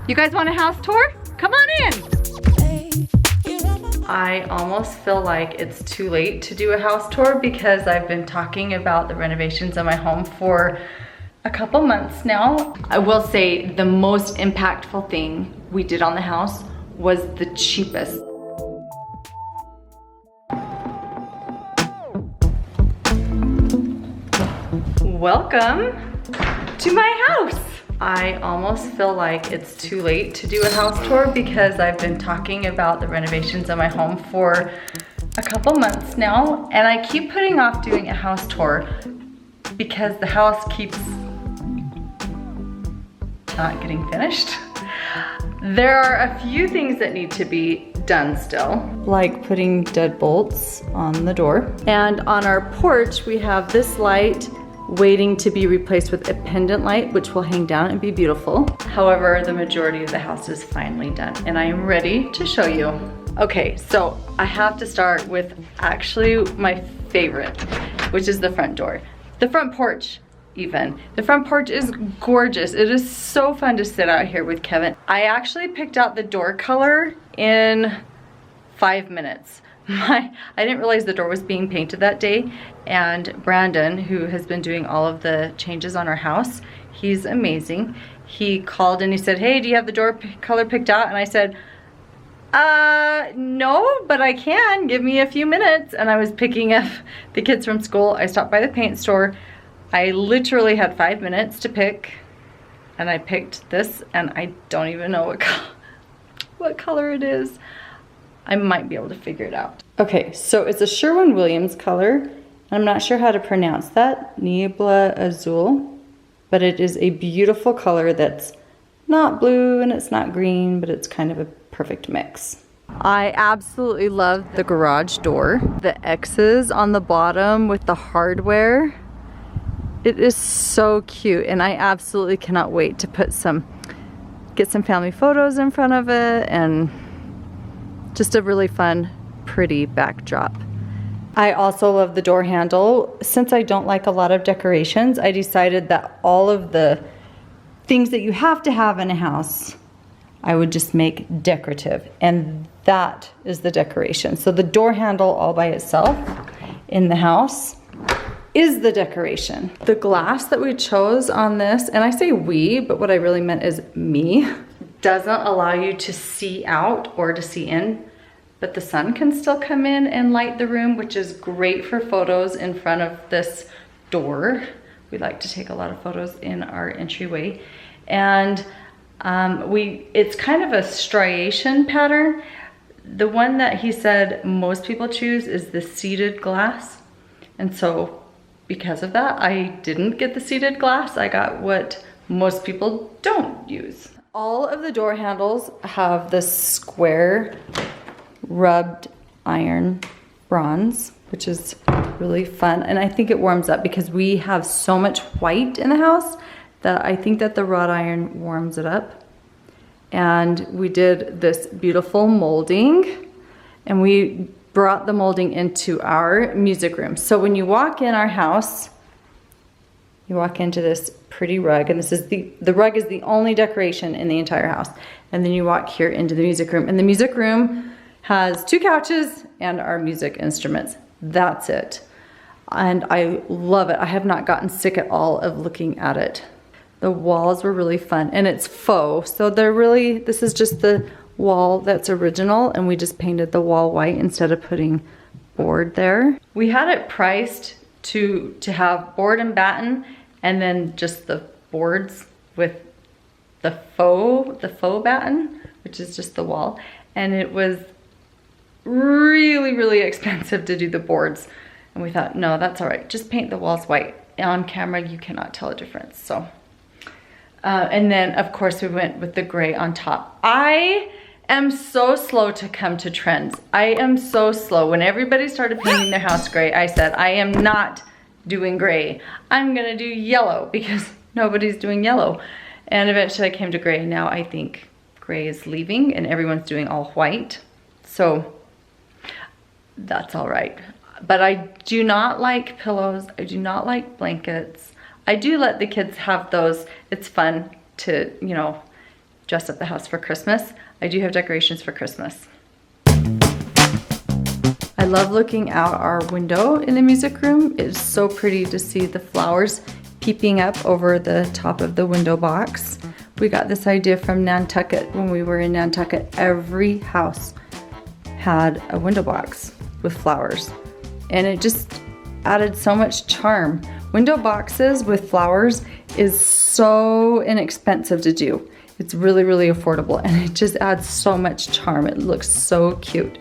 You guys want a house tour? Come on in. I almost feel like it's too late to do a house tour because I've been talking about the renovations of my home for a couple months now. I will say the most impactful thing we did on the house was the cheapest. Welcome to my house. I almost feel like it's too late to do a house tour because I've been talking about the renovations of my home for a couple months now, and I keep putting off doing a house tour because the house keeps not getting finished. There are a few things that need to be done still, like putting deadbolts on the door. And on our porch, we have this light waiting to be replaced with a pendant light, which will hang down and be beautiful. However, the majority of the house is finally done, and I am ready to show you. Okay, so I have to start with actually my favorite, which is the front door. The front porch, even. The front porch is gorgeous. It is so fun to sit out here with Kevin. I actually picked out the door color in 5 minutes. I didn't realize the door was being painted that day, and Brandon, who has been doing all of the changes on our house, he's amazing. He called and he said, hey, do you have the door color picked out? And I said, no, but I can. Give me a few minutes. And I was picking up the kids from school. I stopped by the paint store. I literally had 5 minutes to pick, and I picked this, and I don't even know what color it is. I might be able to figure it out. Okay, so it's a Sherwin-Williams color. I'm not sure how to pronounce that, Niebla Azul, but it is a beautiful color that's not blue and it's not green, but it's kind of a perfect mix. I absolutely love the garage door. The X's on the bottom with the hardware. It is so cute, and I absolutely cannot wait to get some family photos in front of it, and just a really fun, pretty backdrop. I also love the door handle. Since I don't like a lot of decorations, I decided that all of the things that you have to have in a house, I would just make decorative, and that is the decoration. So the door handle all by itself in the house is the decoration. The glass that we chose on this, and I say we, but what I really meant is me, doesn't allow you to see out or to see in, but the sun can still come in and light the room, which is great for photos in front of this door. We like to take a lot of photos in our entryway. And it's kind of a striation pattern. The one that he said most people choose is the seated glass. And so because of that, I didn't get the seated glass. I got what most people don't use. All of the door handles have this square rubbed iron bronze, which is really fun. And I think it warms up because we have so much white in the house that I think that the wrought iron warms it up. And we did this beautiful molding, and we brought the molding into our music room. So when you walk in our house, you walk into this pretty rug, and this is the rug is the only decoration in the entire house. And then you walk here into the music room, and the music room has 2 couches and our music instruments. That's it. And I love it. I have not gotten sick at all of looking at it. The walls were really fun, and it's faux. So this is just the wall that's original, and we just painted the wall white instead of putting board there. We had it priced to have board and batten, and then just the boards with the faux batten, which is just the wall. And it was really, really expensive to do the boards. And we thought, no, that's all right. Just paint the walls white. On camera, you cannot tell a difference. So, and then of course we went with the gray on top. I am so slow to come to trends. I am so slow. When everybody started painting their house gray, I said, I am not doing gray. I'm gonna do yellow because nobody's doing yellow. And eventually I came to gray. Now I think gray is leaving and everyone's doing all white. So that's all right. But I do not like pillows. I do not like blankets. I do let the kids have those. It's fun to, you know, dress up the house for Christmas. I do have decorations for Christmas. I love looking out our window in the music room. It's so pretty to see the flowers peeping up over the top of the window box. We got this idea from Nantucket when we were in Nantucket. Every house had a window box with flowers, and it just added so much charm. Window boxes with flowers is so inexpensive to do. It's really, really affordable, and it just adds so much charm. It looks so cute.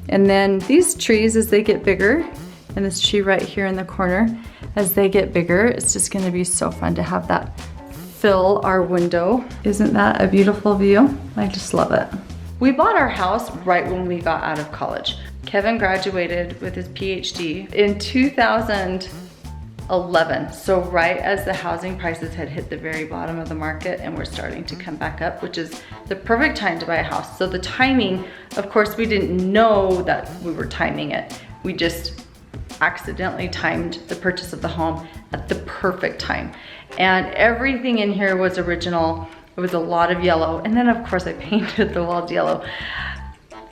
And then these trees, as they get bigger, and this tree right here in the corner, as they get bigger, it's just gonna be so fun to have that fill our window. Isn't that a beautiful view? I just love it. We bought our house right when we got out of college. Kevin graduated with his PhD in 2011. So right as the housing prices had hit the very bottom of the market and were starting to come back up, which is the perfect time to buy a house. So the timing, of course, we didn't know that we were timing it. We just accidentally timed the purchase of the home at the perfect time. And everything in here was original. It was a lot of yellow. And then of course I painted the walls yellow.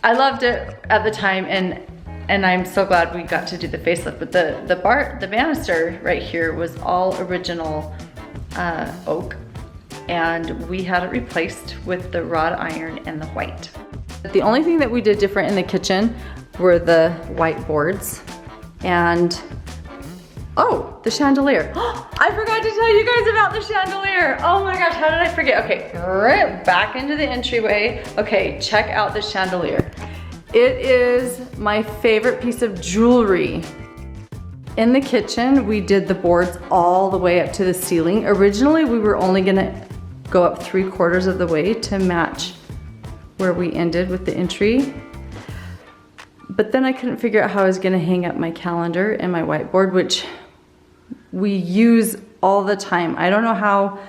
I loved it at the time, and I'm so glad we got to do the facelift. But the banister right here was all original oak, and we had it replaced with the wrought iron and the white. The only thing that we did different in the kitchen were the white boards and the chandelier. I forgot to tell you guys about the chandelier. Oh my gosh, how did I forget? Okay, right back into the entryway. Okay, check out the chandelier. It is my favorite piece of jewelry. In the kitchen, we did the boards all the way up to the ceiling. Originally, we were only gonna go up 3/4 of the way to match where we ended with the entry. But then I couldn't figure out how I was gonna hang up my calendar and my whiteboard, which we use all the time. I don't know how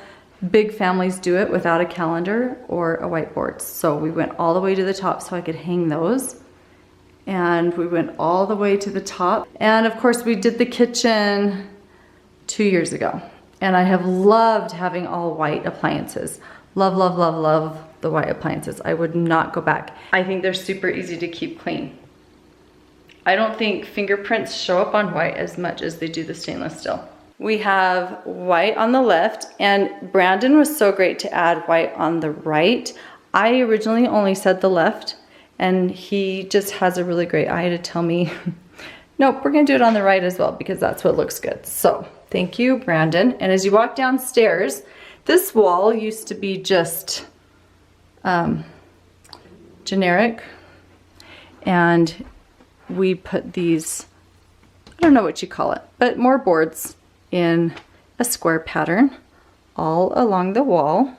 big families do it without a calendar or a whiteboard. So we went all the way to the top so I could hang those. And we went all the way to the top. And of course we did the kitchen 2 years ago. And I have loved having all white appliances. Love, love, love, love the white appliances. I would not go back. I think they're super easy to keep clean. I don't think fingerprints show up on white as much as they do the stainless steel. We have white on the left, and Brandon was so great to add white on the right. I originally only said the left, and he just has a really great eye to tell me, nope, we're gonna do it on the right as well because that's what looks good. So thank you, Brandon. And as you walk downstairs, this wall used to be just generic, and we put these, I don't know what you call it, but more boards in a square pattern all along the wall.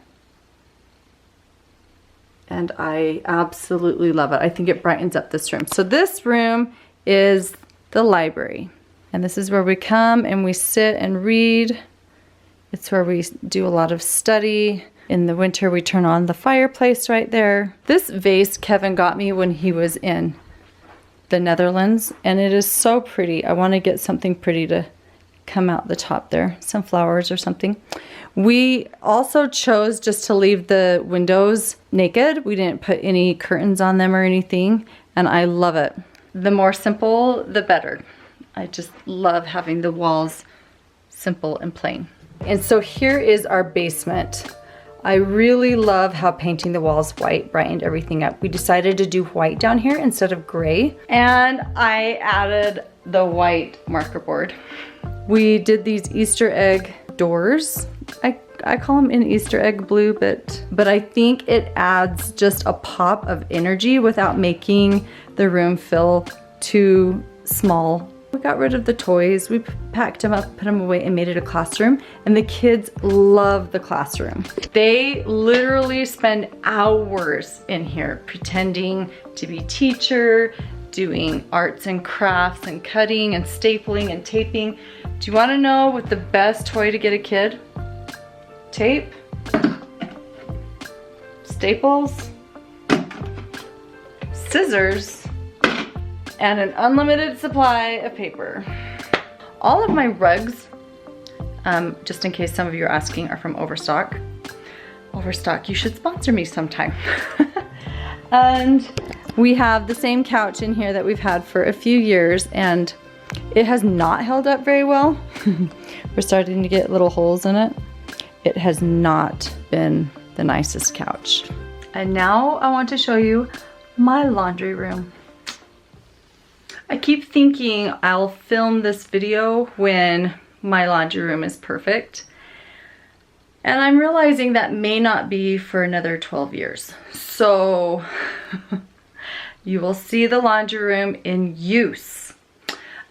And I absolutely love it. I think it brightens up this room. So this room is the library. And this is where we come and we sit and read. It's where we do a lot of study. In the winter, we turn on the fireplace right there. This vase Kevin got me when he was in the Netherlands, and it is so pretty. I want to get something pretty to come out the top there, some flowers or something. We also chose just to leave the windows naked. We didn't put any curtains on them or anything, and I love it. The more simple, the better. I just love having the walls simple and plain. And so here is our basement. I really love how painting the walls white brightened everything up. We decided to do white down here instead of gray, and I added the white marker board. We did these Easter egg doors. I call them in Easter egg blue, but I think it adds just a pop of energy without making the room feel too small. We got rid of the toys, we packed them up, put them away, and made it a classroom. And the kids love the classroom. They literally spend hours in here pretending to be teacher, doing arts and crafts and cutting and stapling and taping. Do you want to know what the best toy to get a kid? Tape, staples, scissors, and an unlimited supply of paper. All of my rugs, just in case some of you are asking, are from Overstock. Overstock, you should sponsor me sometime. And we have the same couch in here that we've had for a few years, and it has not held up very well. We're starting to get little holes in it. It has not been the nicest couch. And now I want to show you my laundry room. I keep thinking I'll film this video when my laundry room is perfect. And I'm realizing that may not be for another 12 years. So you will see the laundry room in use.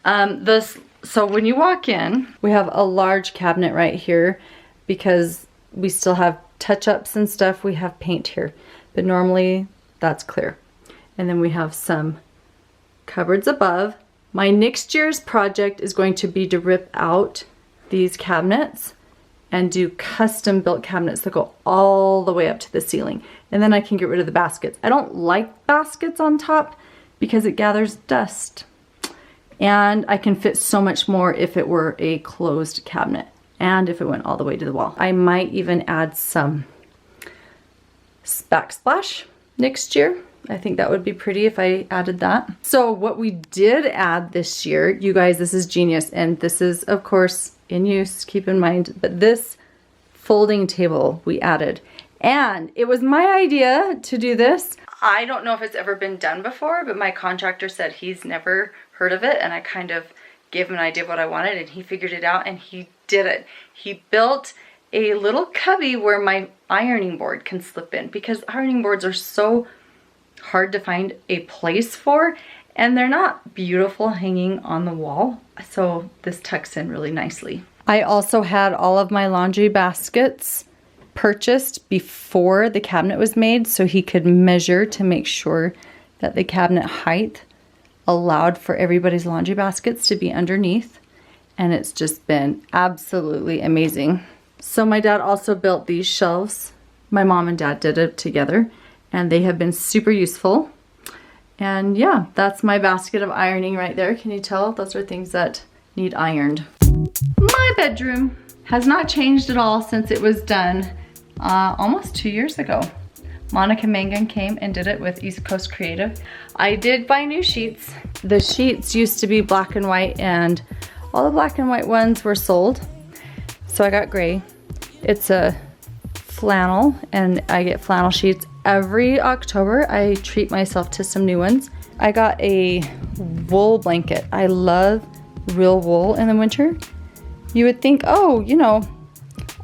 So when you walk in, we have a large cabinet right here because we still have touch-ups and stuff. We have paint here, but normally that's clear. And then we have some cupboards above. My next year's project is going to be to rip out these cabinets and do custom built cabinets that go all the way up to the ceiling. And then I can get rid of the baskets. I don't like baskets on top because it gathers dust. And I can fit so much more if it were a closed cabinet and if it went all the way to the wall. I might even add some backsplash next year. I think that would be pretty if I added that. So what we did add this year, you guys, this is genius. And this is, of course, in use, keep in mind, but this folding table we added. And it was my idea to do this. I don't know if it's ever been done before, but my contractor said he's never heard of it, and I kind of gave him an idea of what I wanted, and he figured it out, and he did it. He built a little cubby where my ironing board can slip in, because ironing boards are so hard to find a place for, and they're not beautiful hanging on the wall, so this tucks in really nicely. I also had all of my laundry baskets purchased before the cabinet was made, so he could measure to make sure that the cabinet height allowed for everybody's laundry baskets to be underneath, and it's just been absolutely amazing. So my dad also built these shelves. My mom and dad did it together, and they have been super useful. And yeah, that's my basket of ironing right there. Can you tell? Those are things that need ironed. My bedroom has not changed at all since it was done almost 2 years ago. Monica Mangan came and did it with East Coast Creative. I did buy new sheets. The sheets used to be black and white, and all the black and white ones were sold. So I got gray. It's a flannel, and I get flannel sheets every October. I treat myself to some new ones. I got a wool blanket. I love real wool in the winter. You would think, oh, you know,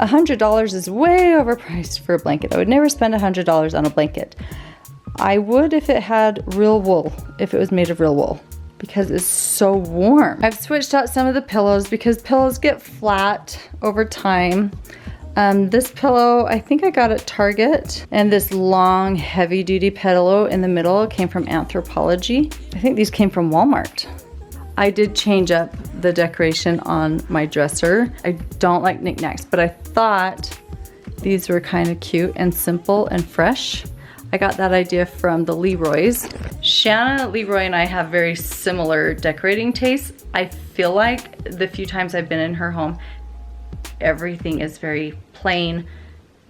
$100 is way overpriced for a blanket. I would never spend $100 on a blanket. I would if it had real wool, if it was made of real wool, because it's so warm. I've switched out some of the pillows because pillows get flat over time. This pillow, I think I got at Target, and this long heavy duty pillow in the middle came from Anthropologie. I think these came from Walmart. I did change up the decoration on my dresser. I don't like knickknacks, but I thought these were kind of cute and simple and fresh. I got that idea from the Leroy's. Shanna, Leroy, and I have very similar decorating tastes. I feel like the few times I've been in her home, everything is very plain.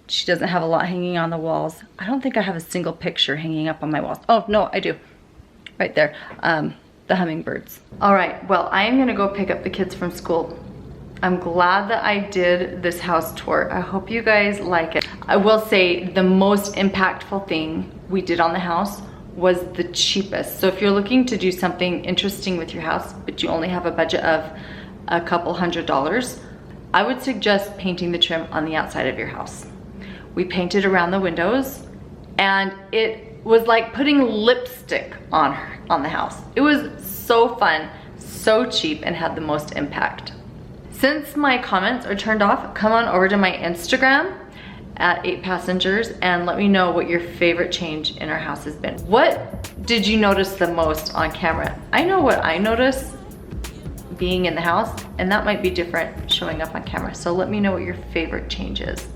She doesn't have a lot hanging on the walls. I don't think I have a single picture hanging up on my walls. Oh, no, I do. Right there. The hummingbirds. All right, well, I am gonna go pick up the kids from school. I'm glad that I did this house tour. I hope you guys like it. I will say the most impactful thing we did on the house was the cheapest. So if you're looking to do something interesting with your house, but you only have a budget of a couple $100s, I would suggest painting the trim on the outside of your house. We painted around the windows, and it was like putting lipstick on the house. It was so fun, so cheap, and had the most impact. Since my comments are turned off, come on over to my Instagram at 8 Passengers and let me know what your favorite change in our house has been. What did you notice the most on camera? I know what I notice being in the house, and that might be different showing up on camera. So let me know what your favorite change is.